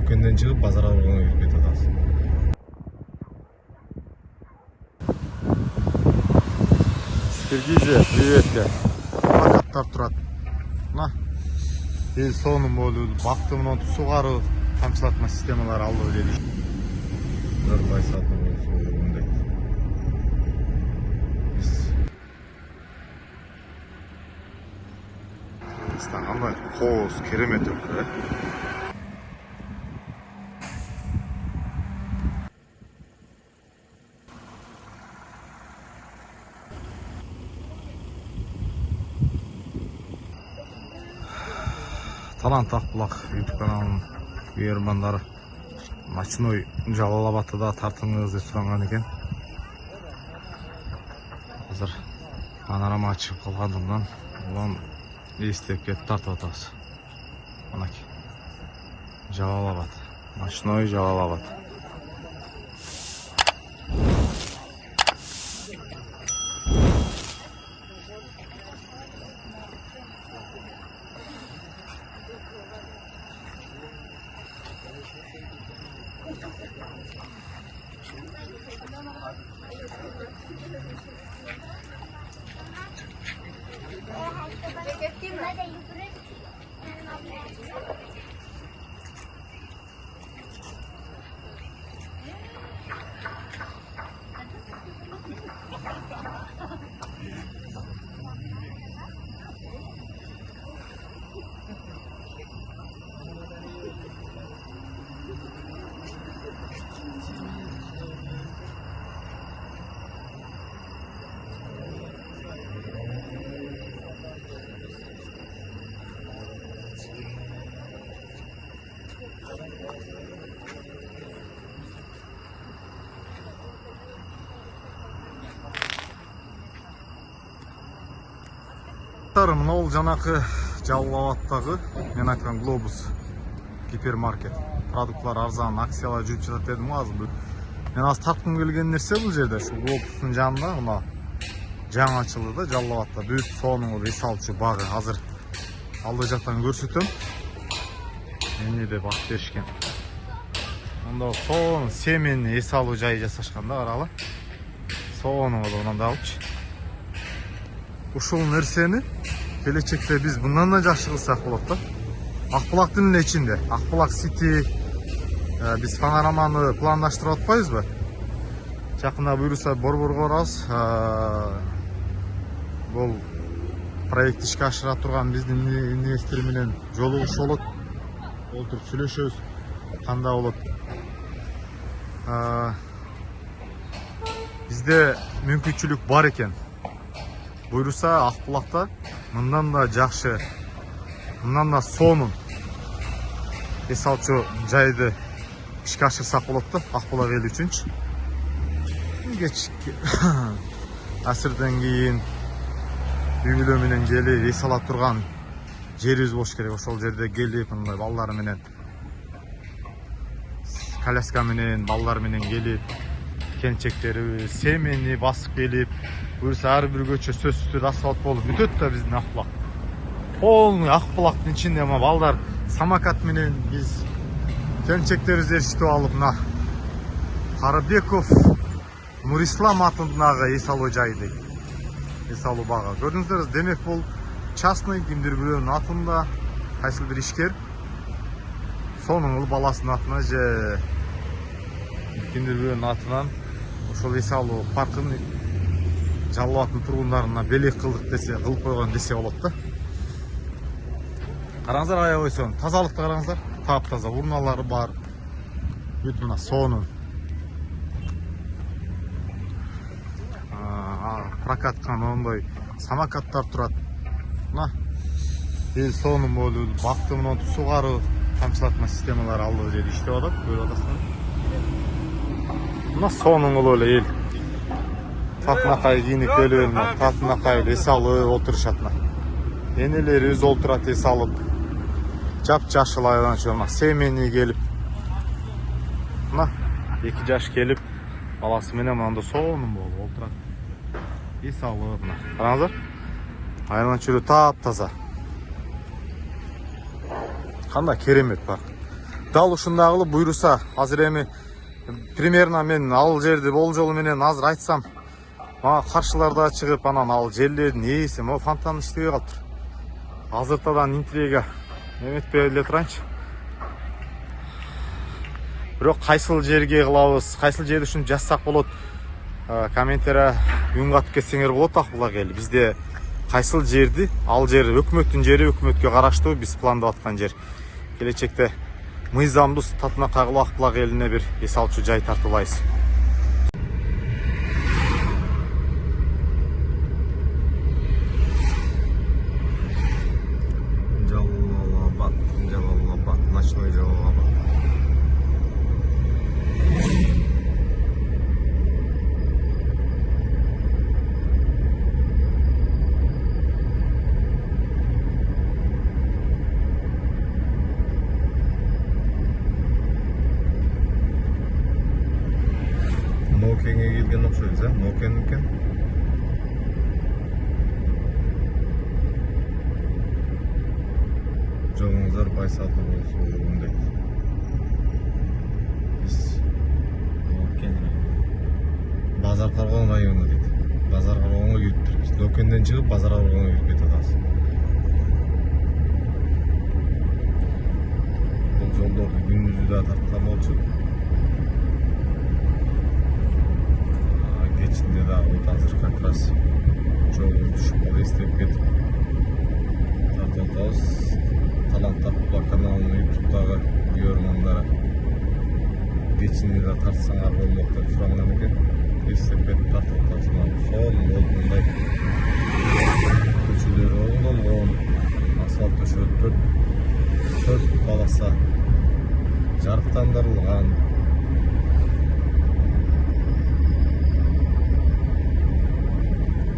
дүкенден шығып базарға барғанға келіп кетіп атасыз. Сергей, приветке. Плакаттар тұрады. Мына ел соның болу, бақты мұнан суғару тамшылатма системалар алды дейді. Бір байсатын болсы ондай. Қандай қоз, керемет өкті. Талант Ақбұлақ YouTube каналының үйермандары ночной Жалал-Абадта тартыңыз деп сұранған екен. Қазір панорама ашып қалғандығынан олан естеп кетіп тартып атамыз. Мінекей Жалал-Абад, ночной Жалал-Абад. Мына ол жаңағы Жалал-Абадтағы мен айтқан Глобус гипермаркет. Продуктлар арзан, акциялар жүріп жатады дедім ғой азыр. Мен аз тартқым келген нәрсе бұл жерде. Шу Глобустың жанында мына жаңа ашылды да Жалал-Абадта. Бүт соның ол есалчы бағы азыр алды жақтан көрсетем. Мені де бақ берішкен. Онда соның семені есалу жайы жасашқанда қаралы. Соның ол онанда алыпчы. Ушул нерсени келечекте биз мындан да жакшы кылсак болот да. Акбулактын эле ичинде, Акбулак Сити биз панораманы пландаштырып атпайбызбы? Жакында буюрса Борборго барабыз. Бул проект ишке ашыра турган биздин инвестор менен жолугуш болот. Олтуруп сүйлөшөбүз. Кандай болот? Бизде мүмкүнчүлүк бар экен. Буйруса Акбулакта мындан да жакшы, мындан да сонун эс алчу жайды ишке ашырсак болот да, Акбулак эли үчүнчү. Кечки асырдан кийин үй бүлө менен келип эс ала турган жерибиз болуш керек. Ошол жерде келип мындай балдар менен, коляска менен, балдар менен келип, келинчектерибиз семени басып келип, буюрса ар бир көчө сөзсүз түрдө асфальт болуп бүтөт да биздин Акбулак. Полный Акбулактын ичинде балдар самокат менен биз келинчектерибизди эшитип алып, мына Карабеков Нурислам атындагы эс алуу жайды, эс алуу бага. Көрдүңүздөр, демек бул частный, кимдир бирөөнүн атында, кайсылдыр ишкер сонун баласынын атына же кимдир бирөөнүн атынан ошол эс алуу паркын Жалал-Абадтын тургундарына белек кылдык десе, кылып койгон десе болот да. Караңыздар, аябай сонун. Тазалыкты караңыздар. Таап-таза, урналары бар. Бүт мына сонун. Прокаткан ондой самокаттар турат. Мына эл сонун болуу, бакты менен сугаруу тамчылатма системалары алды жерде иштеп атат. Көрүп атасыздар. Мына сонун болуп эле эл. Татынакай кийинип келип, татынакай эс алып отурушат. Энелери өз олтурат эс алып. Жап-жашыл айланчу семени келип. Мына 2 жаш келип, баласы менен мында сонун болуп олтурат. Эс алып, мына. Караңыздар. Айланчу таап-таза. Кандай керемет парк. дал ушундагы буйруса азыр эми примерно мен ал жерди болжол менен азыр айтсам мага каршылар да чыгып анан ал жерлердин ээси могу фонтан иштебей калыптыр. Азыртадан интрига эметпей эле турайынчы. Бирок кайсыл жерге кылабыз, кайсыл жерде ушуну жазсак болот. Комментария үн катып кетсеңер болот акбулак эл. Бизде кайсыл жерди, ал жер өкмөттүн жери, өкмөткө караштуу биз пландап аткан жер. Келечекте мыйзамдуу татына кагылуу акбулак элине бир эс алчу жай тартуулайбыз. Жалалабад, ночной Жалалабад. Нокенге келген окшойбуз, Нокен экен. Жолуңуздар байсалдуу болсун дейт. Биз Нокен Базар Каргон району дейт. Базар Каргонго кирип турбуз. Нокенден чыгып Базар Каргонго кирип кетип атабыз. Бул жолдорду күндүзү да тарткан болчу. Кечинде да вот азыр как раз жолубуз түшүп калып эстеп кетип тартып атабыз. Талант Акбулак каналынын ютубтагы көрөрмандары кечинде да тартсаңар болмок деп сураган экен. Эстеп кетип тартып атабыз. Сол мындай көчөлөр оңдолгон, асфальт төшөлүп, төрт полоса жарыктандырылган.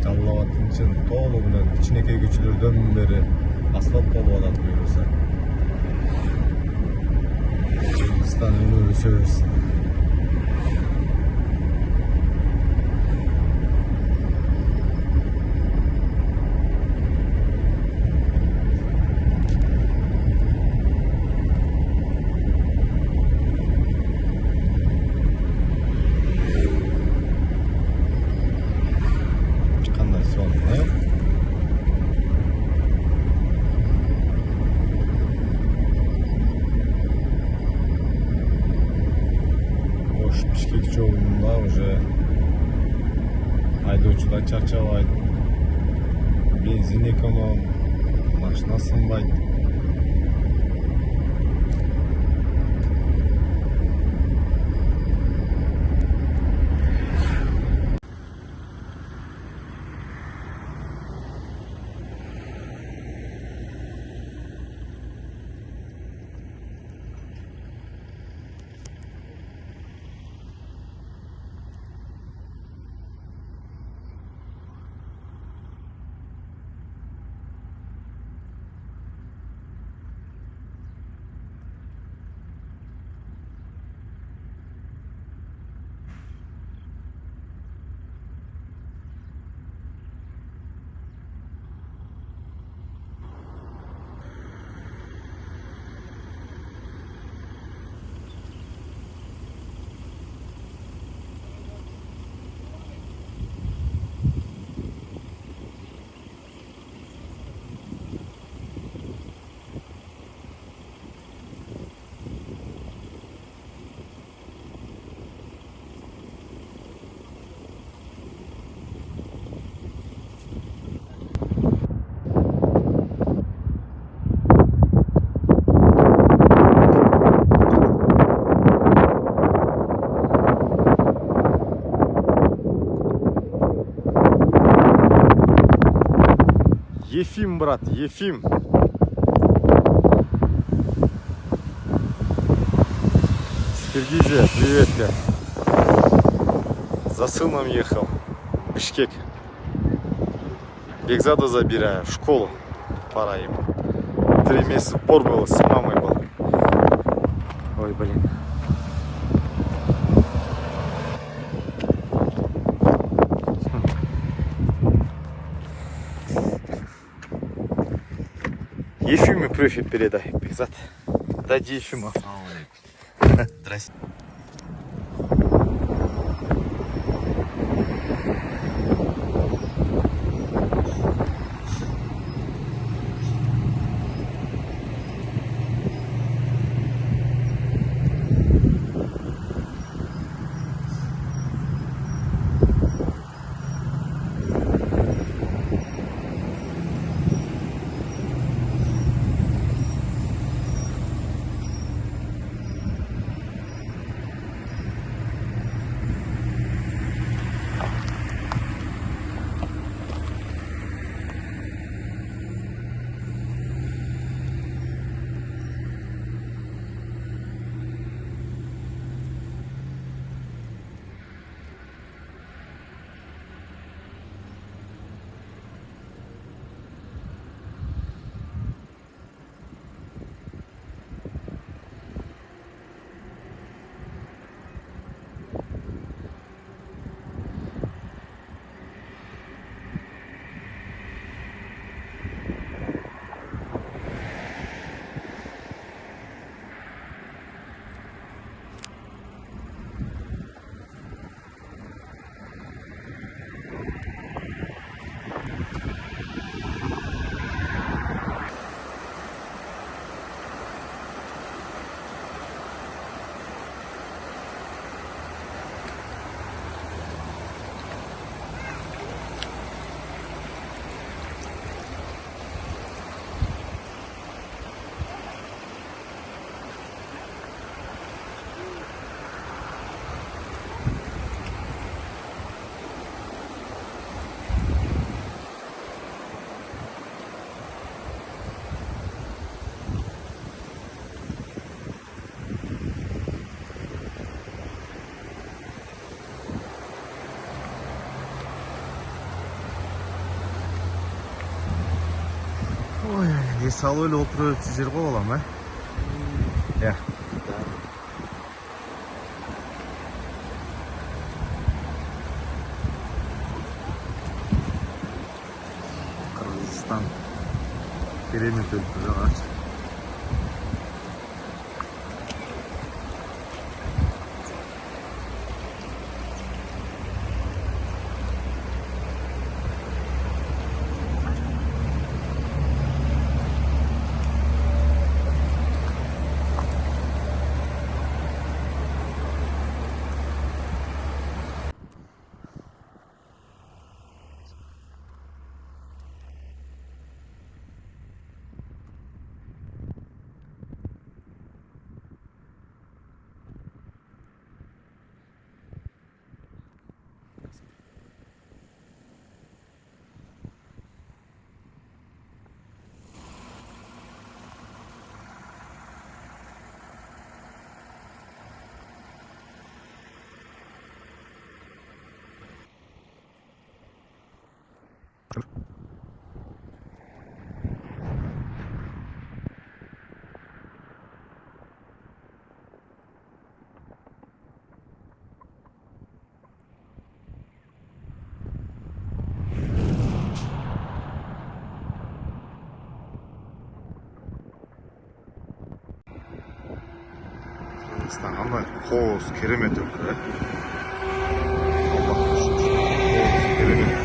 Жалалабадтын ичин толугу менен кичинекей көчөлөрдөн бери асфальт болуп атат буюрса. Кыргызстан өнүгүп өсө берсин. Бишкек жолунда уже айдоочу да чарчабайт, бензин эконом, машина сынбайт. Ефим, брат, Ефим. Киргизия, привет, за сыном ехал в Бишкек. Бекзада забираю в школу. Пора ему. 3 месяца пор было, с мамой был. Ой, блин. Ефиму привет передай, Бекзат. Дай Ефиму. Здрасте. Ой, ес алып эле отуруп өтсү жер го балам, Иә. Кыргызстан керемет өлкө жагачы. Кыргызстан кандай кооз керемет өлкө, Аллах керемет.